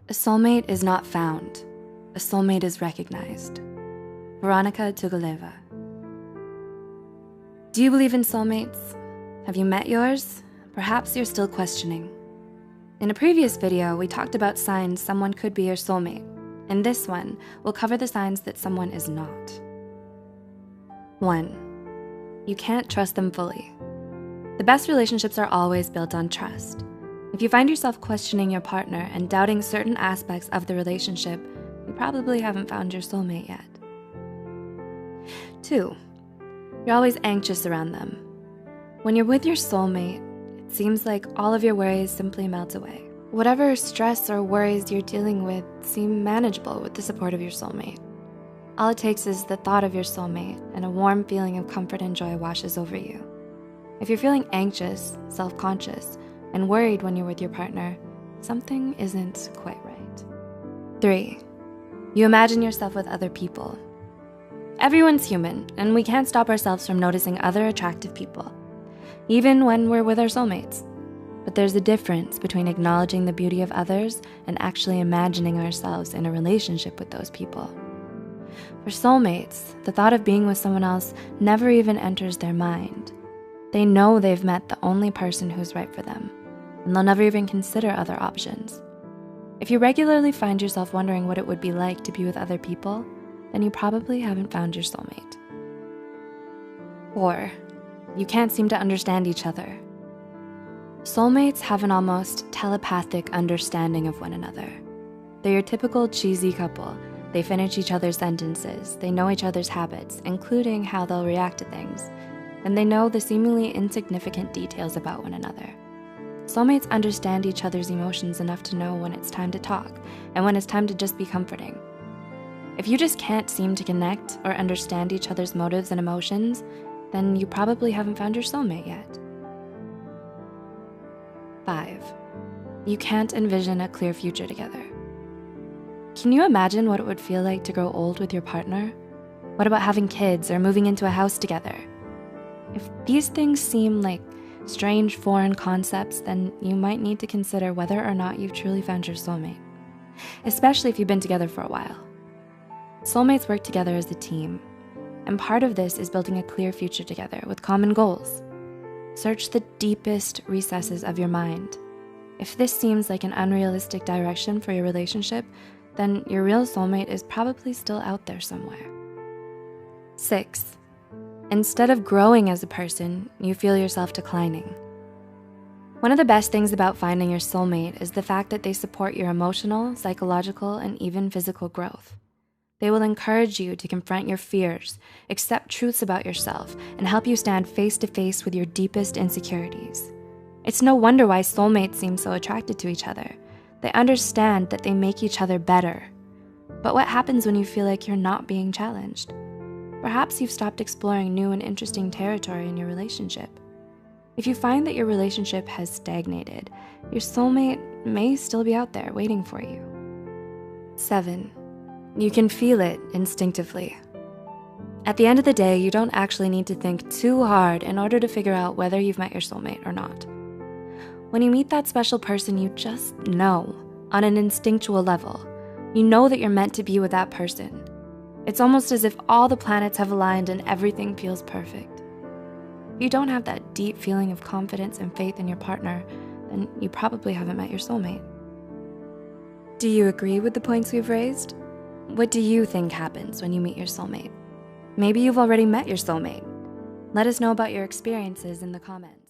A soulmate is not found. A soulmate is recognized. Veronica Tugaleva. Do you believe in soulmates? Have you met yours? Perhaps you're still questioning. In a previous video, we talked about signs someone could be your soulmate. In this one, we'll cover the signs that someone is not. 1. You can't trust them fully. The best relationships are always built on trust. If you find yourself questioning your partner and doubting certain aspects of the relationship, you probably haven't found your soulmate yet. 2. You're always anxious around them. When you're with your soulmate, it seems like all of your worries simply melt away. Whatever stress or worries you're dealing with seem manageable with the support of your soulmate. All it takes is the thought of your soulmate, and a warm feeling of comfort and joy washes over you. If you're feeling anxious, self-conscious, and worried when you're with your partner, something isn't quite right. 3. You imagine yourself with other people. Everyone's human, and we can't stop ourselves from noticing other attractive people, even when we're with our soulmates. But there's a difference between acknowledging the beauty of others and actually imagining ourselves in a relationship with those people. For soulmates, the thought of being with someone else never even enters their mind. They know they've met the only person who's right for them, and they'll never even consider other options. If you regularly find yourself wondering what it would be like to be with other people, then you probably haven't found your soulmate. 4. You can't seem to understand each other. Soulmates have an almost telepathic understanding of one another. They're your typical cheesy couple. They finish each other's sentences, they know each other's habits, including how they'll react to things, and they know the seemingly insignificant details about one another. Soulmates understand each other's emotions enough to know when it's time to talk and when it's time to just be comforting. If you just can't seem to connect or understand each other's motives and emotions, then you probably haven't found your soulmate yet. 5. You can't envision a clear future together. Can you imagine what it would feel like to grow old with your partner? What about having kids or moving into a house together? If these things seem like strange foreign concepts, then you might need to consider whether or not you've truly found your soulmate, especially if you've been together for a while. Soulmates work together as a team, and part of this is building a clear future together with common goals. Search the deepest recesses of your mind. If this seems like an unrealistic direction for your relationship, then your real soulmate is probably still out there somewhere. 6. Instead of growing as a person, you feel yourself declining. One of the best things about finding your soulmate is the fact that they support your emotional, psychological, and even physical growth. They will encourage you to confront your fears, accept truths about yourself, and help you stand face to face with your deepest insecurities. It's no wonder why soulmates seem so attracted to each other. They understand that they make each other better. But what happens when you feel like you're not being challenged? Perhaps you've stopped exploring new and interesting territory in your relationship. If you find that your relationship has stagnated, your soulmate may still be out there waiting for you. 7. You can feel it instinctively. At the end of the day, you don't actually need to think too hard in order to figure out whether you've met your soulmate or not. When you meet that special person, you just know on an instinctual level. You know that you're meant to be with that person. It's almost as if all the planets have aligned and everything feels perfect. If you don't have that deep feeling of confidence and faith in your partner, then you probably haven't met your soulmate. Do you agree with the points we've raised? What do you think happens when you meet your soulmate? Maybe you've already met your soulmate. Let us know about your experiences in the comments.